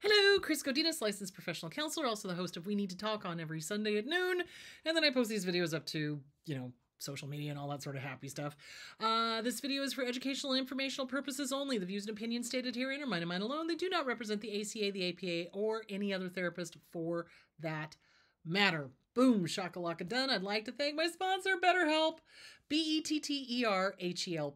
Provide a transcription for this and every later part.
Hello, Kris Godinez, licensed professional counselor, also the host of We Need to Talk on every Sunday at noon. And then I post these videos up to, social media and all that sort of happy stuff. This video is for educational and informational purposes only. The views and opinions stated herein are mine and mine alone. They do not represent the ACA, the APA, or any other therapist for that matter. Boom, shakalaka done. I'd like to thank my sponsor, BetterHelp, BetterHelp,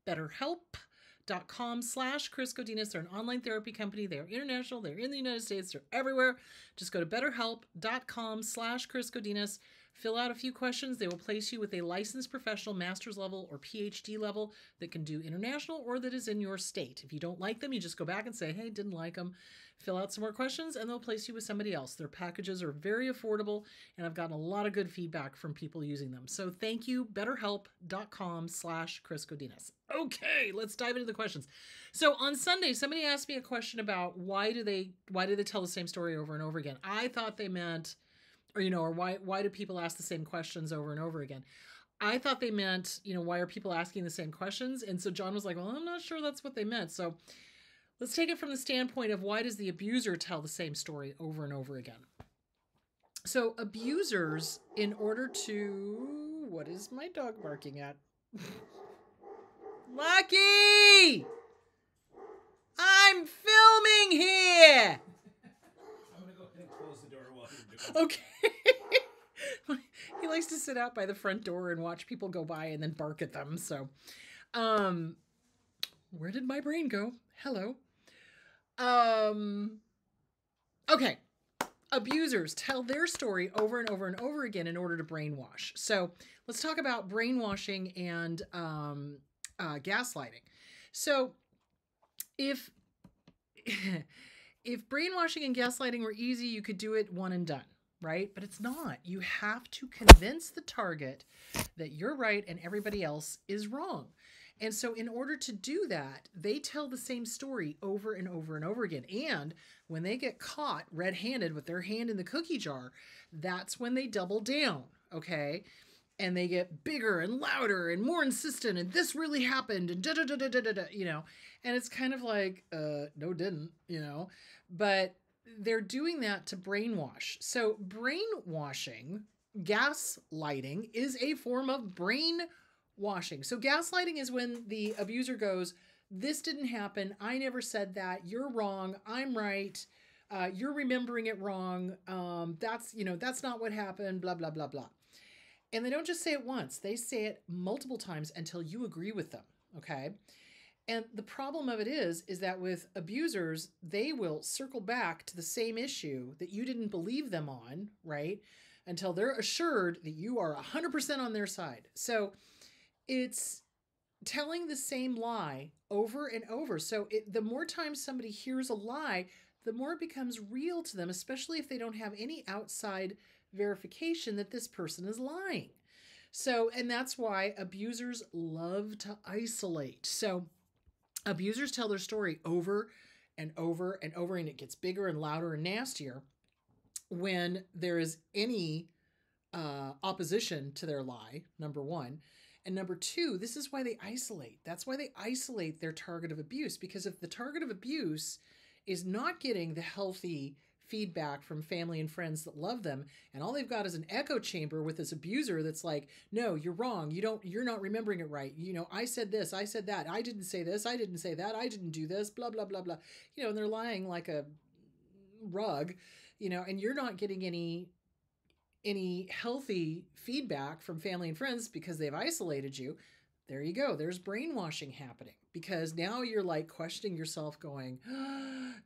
BetterHelp.com/Kris Godinez. They're an online therapy company. They're international. They're in the United States. They're everywhere. Just go to BetterHelp.com/Kris Godinez. Fill out a few questions. They will place you with a licensed professional master's level or PhD level that can do international or that is in your state. If you don't like them, you just go back and say, hey, didn't like them. Fill out some more questions and they'll place you with somebody else. Their packages are very affordable and I've gotten a lot of good feedback from people using them. So thank you, BetterHelp.com/Kris Godinez. Okay, let's dive into the questions. So on Sunday, somebody asked me a question about why do they tell the same story over and over again? I thought they meant, or why do people ask the same questions over and over again? I thought they meant, why are people asking the same questions? And so John was like, well, I'm not sure that's what they meant. So let's take it from the standpoint of why does the abuser tell the same story over and over again? So abusers, in order to, what is my dog barking at? Lucky! I'm filming here! I'm going to go ahead and close the door while you're doing it. Okay. He likes to sit out by the front door and watch people go by and then bark at them. So, where did my brain go? Hello. Okay. Abusers tell their story over and over and over again in order to brainwash. So let's talk about brainwashing and gaslighting. So if brainwashing and gaslighting were easy, you could do it one and done, right? But it's not. You have to convince the target that you're right and everybody else is wrong. And so in order to do that, they tell the same story over and over and over again. And when they get caught red-handed with their hand in the cookie jar, that's when they double down, okay? And they get bigger and louder and more insistent, and this really happened, and da-da-da-da-da-da, And it's kind of like, no, didn't, But they're doing that to brainwash. So brainwashing, gaslighting, is a form of brainwashing. So gaslighting is when the abuser goes, this didn't happen. I never said that. You're wrong. I'm right. You're remembering it wrong. That's not what happened, blah, blah, blah, blah. And they don't just say it once. They say it multiple times until you agree with them, okay? And the problem of it is that with abusers, they will circle back to the same issue that you didn't believe them on, right? Until they're assured that you are 100% on their side. So it's telling the same lie over and over. So the more times somebody hears a lie, the more it becomes real to them, especially if they don't have any outside verification that this person is lying. So, and that's why abusers love to isolate. So abusers tell their story over and over and over, and it gets bigger and louder and nastier when there is any opposition to their lie, number one. And number two, this is why they isolate. That's why they isolate their target of abuse, because if the target of abuse is not getting the healthy feedback from family and friends that love them, and all they've got is an echo chamber with this abuser that's like, no, you're wrong. You're not remembering it right. I said this, I said that. I didn't say this. I didn't say that. I didn't do this, blah, blah, blah, blah. And they're lying like a rug, and you're not getting any healthy feedback from family and friends because they've isolated you. There you go. There's brainwashing happening, because now you're like questioning yourself going,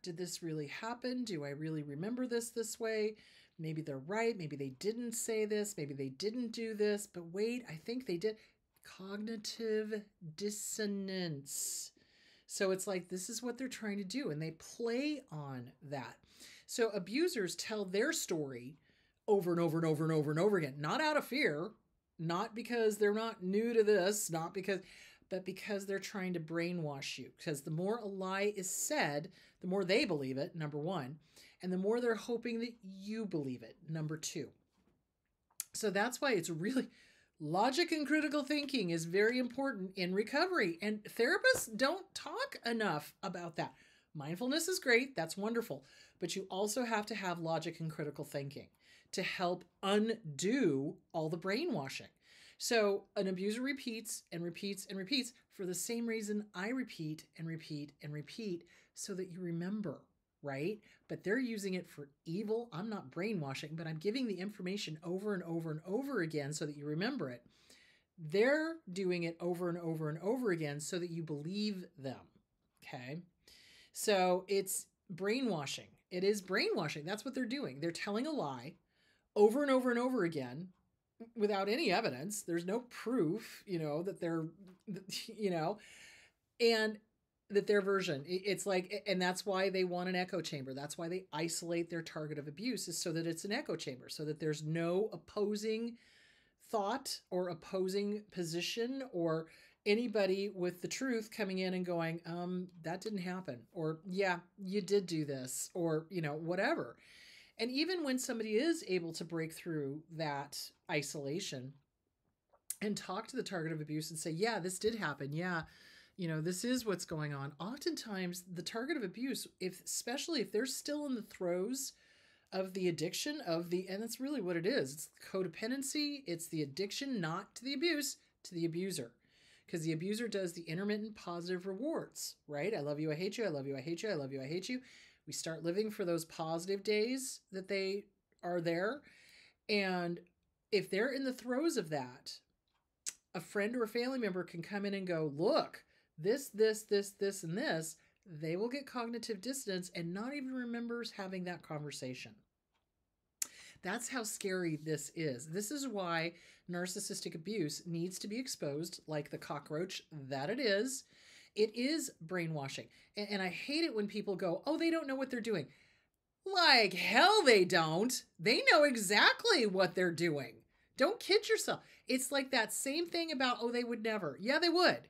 did this really happen? Do I really remember this way? Maybe they're right. Maybe they didn't say this. Maybe they didn't do this, but wait, I think they did. Cognitive dissonance. So it's like, this is what they're trying to do, and they play on that. So abusers tell their story over and over and over and over and over again, not out of fear, not because they're not new to this, but because they're trying to brainwash you. Because the more a lie is said, the more they believe it, number one, and the more they're hoping that you believe it, number two. So that's why it's really, logic and critical thinking is very important in recovery. And therapists don't talk enough about that. Mindfulness is great. That's wonderful. But you also have to have logic and critical thinking to help undo all the brainwashing. So an abuser repeats and repeats and repeats for the same reason I repeat and repeat and repeat, so that you remember, right? But they're using it for evil. I'm not brainwashing, but I'm giving the information over and over and over again so that you remember it. They're doing it over and over and over again so that you believe them. Okay. So it's brainwashing. It is brainwashing. That's what they're doing. They're telling a lie over and over and over again without any evidence. There's no proof, that they're, and that their version, it's like, and that's why they want an echo chamber. That's why they isolate their target of abuse, is so that it's an echo chamber, so that there's no opposing thought or opposing position or anybody with the truth coming in and going, that didn't happen, or yeah, you did do this, or whatever. And even when somebody is able to break through that isolation and talk to the target of abuse and say, yeah, this did happen, yeah, this is what's going on, oftentimes the target of abuse, especially if they're still in the throes of the addiction and that's really what it is. It's codependency. It's the addiction, not to the abuse, to the abuser. Because the abuser does the intermittent positive rewards, right? I love you, I hate you, I love you, I hate you, I love you, I hate you. We start living for those positive days that they are there. And if they're in the throes of that, a friend or a family member can come in and go, look, this, and this. They will get cognitive dissonance and not even remember having that conversation. That's how scary this is. This is why narcissistic abuse needs to be exposed like the cockroach that it is. It is brainwashing. And I hate it when people go, oh, they don't know what they're doing. Like hell they don't. They know exactly what they're doing. Don't kid yourself. It's like that same thing about, oh, they would never. Yeah, they would.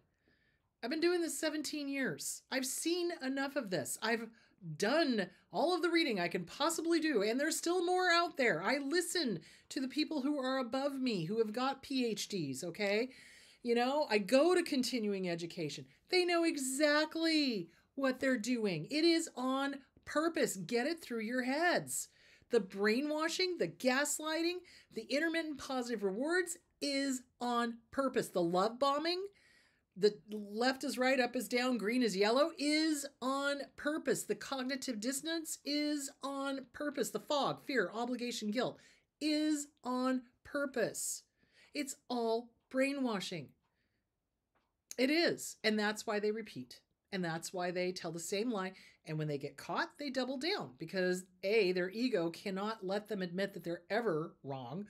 I've been doing this 17 years. I've seen enough of this. I've done all of the reading I can possibly do, and there's still more out there. I listen to the people who are above me, who have got PhDs, okay? I go to continuing education. They know exactly what they're doing. It is on purpose. Get it through your heads. The brainwashing, the gaslighting, the intermittent positive rewards is on purpose. The love bombing, the left is right, up is down, green is yellow, is on purpose. The cognitive dissonance is on purpose. The fog, fear, obligation, guilt is on purpose. It's all brainwashing. It is. And that's why they repeat. And that's why they tell the same lie. And when they get caught, they double down because A, their ego cannot let them admit that they're ever wrong.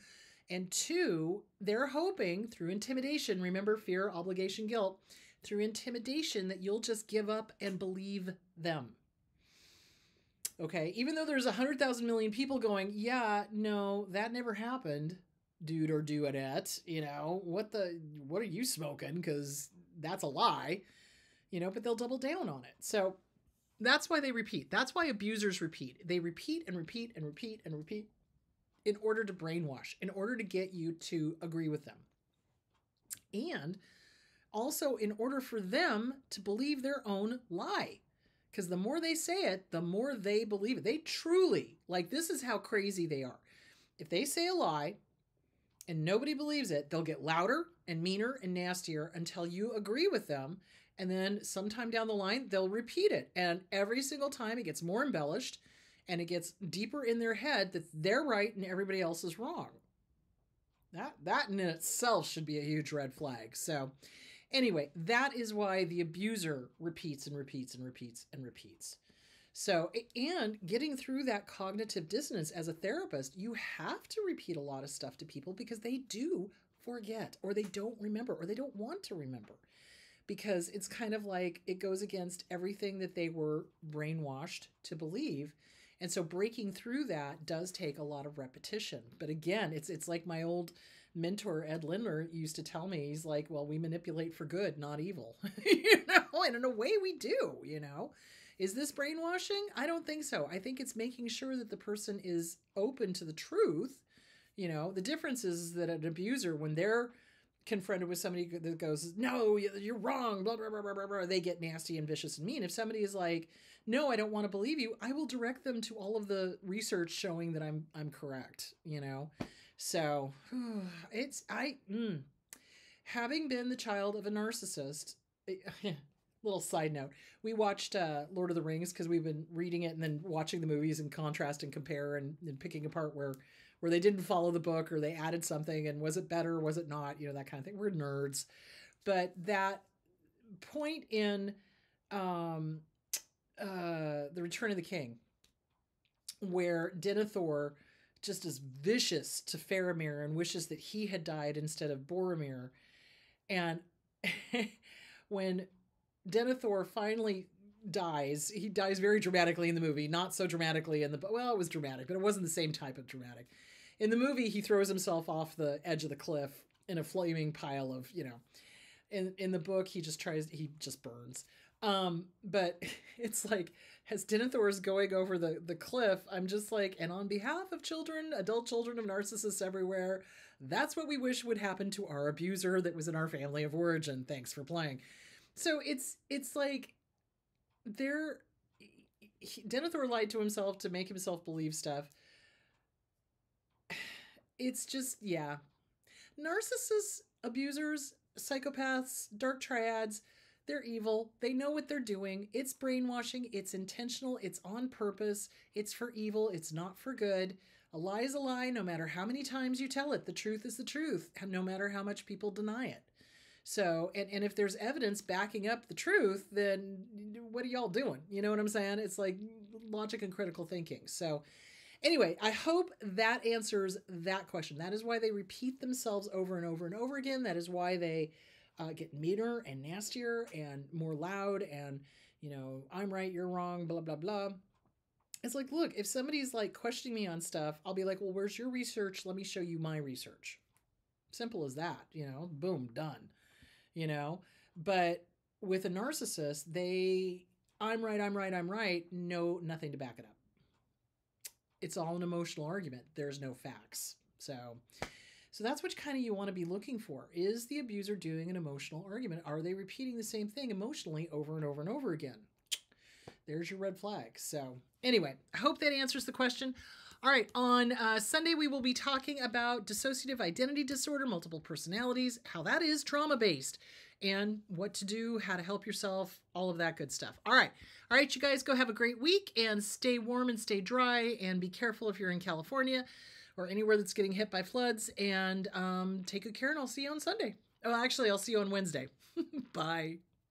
And two, they're hoping through intimidation, remember fear, obligation, guilt, through intimidation that you'll just give up and believe them. Okay, even though there's 100,000 million people going, yeah, no, that never happened, dude or duetette, what are you smoking? Because that's a lie, but they'll double down on it. So that's why they repeat. That's why abusers repeat. They repeat and repeat and repeat and repeat in order to brainwash, in order to get you to agree with them. And also in order for them to believe their own lie. Because the more they say it, the more they believe it. They truly, this is how crazy they are. If they say a lie and nobody believes it, they'll get louder and meaner and nastier until you agree with them. And then sometime down the line, they'll repeat it. And every single time it gets more embellished and it gets deeper in their head that they're right and everybody else is wrong. That in itself should be a huge red flag. So anyway, that is why the abuser repeats and repeats and repeats and repeats. So, and getting through that cognitive dissonance as a therapist, you have to repeat a lot of stuff to people because they do forget, or they don't remember, or they don't want to remember. Because it's kind of like it goes against everything that they were brainwashed to believe. And so breaking through that does take a lot of repetition. But again, it's like my old mentor, Ed Lindler, used to tell me, he's like, well, we manipulate for good, not evil. And in a way we do, Is this brainwashing? I don't think so. I think it's making sure that the person is open to the truth. The difference is that an abuser, when they're confronted with somebody that goes, no, you're wrong, blah, blah, blah, blah, blah, blah, they get nasty and vicious and mean. If somebody is like, no, I don't want to believe you, I will direct them to all of the research showing that I'm correct, you know? So having been the child of a narcissist, little side note, we watched Lord of the Rings because we've been reading it and then watching the movies and contrast and compare and picking apart where they didn't follow the book or they added something and was it better, was it not, you know, that kind of thing. We're nerds. But that point in The Return of the King, where Denethor just is vicious to Faramir and wishes that he had died instead of Boromir. And when Denethor finally dies, he dies very dramatically in the movie, not so dramatically in the, well, it was dramatic, but it wasn't the same type of dramatic. In the movie, he throws himself off the edge of the cliff in a flaming pile of, you know, in the book, he just burns. But it's like, as Denethor is going over the cliff, I'm just like, and on behalf of children, adult children of narcissists everywhere, that's what we wish would happen to our abuser that was in our family of origin. Thanks for playing. So it's like Denethor lied to himself to make himself believe stuff. It's just, yeah. Narcissists, abusers, psychopaths, dark triads, they're evil. They know what they're doing. It's brainwashing. It's intentional. It's on purpose. It's for evil. It's not for good. A lie is a lie no matter how many times you tell it. The truth is the truth, no matter how much people deny it. So, and if there's evidence backing up the truth, then what are y'all doing? You know what I'm saying? It's like logic and critical thinking. So anyway, I hope that answers that question. That is why they repeat themselves over and over and over again. That is why they get meaner and nastier and more loud and, you know, I'm right, you're wrong, blah, blah, blah. It's like, look, if somebody's like questioning me on stuff, I'll be like, well, where's your research? Let me show you my research. Simple as that, you know, boom, done, you know. But with a narcissist, I'm right, no, nothing to back it up. It's all an emotional argument. There's no facts. So that's what kind of you want to be looking for. Is the abuser doing an emotional argument? Are they repeating the same thing emotionally over and over and over again? There's your red flag. So anyway, I hope that answers the question. All right, on Sunday, we will be talking about dissociative identity disorder, multiple personalities, how that is trauma-based, and what to do, how to help yourself, all of that good stuff. All right, you guys go have a great week and stay warm and stay dry and be careful if you're in California or anywhere that's getting hit by floods, and take good care, and I'll see you on Sunday. Oh, actually, I'll see you on Wednesday. Bye.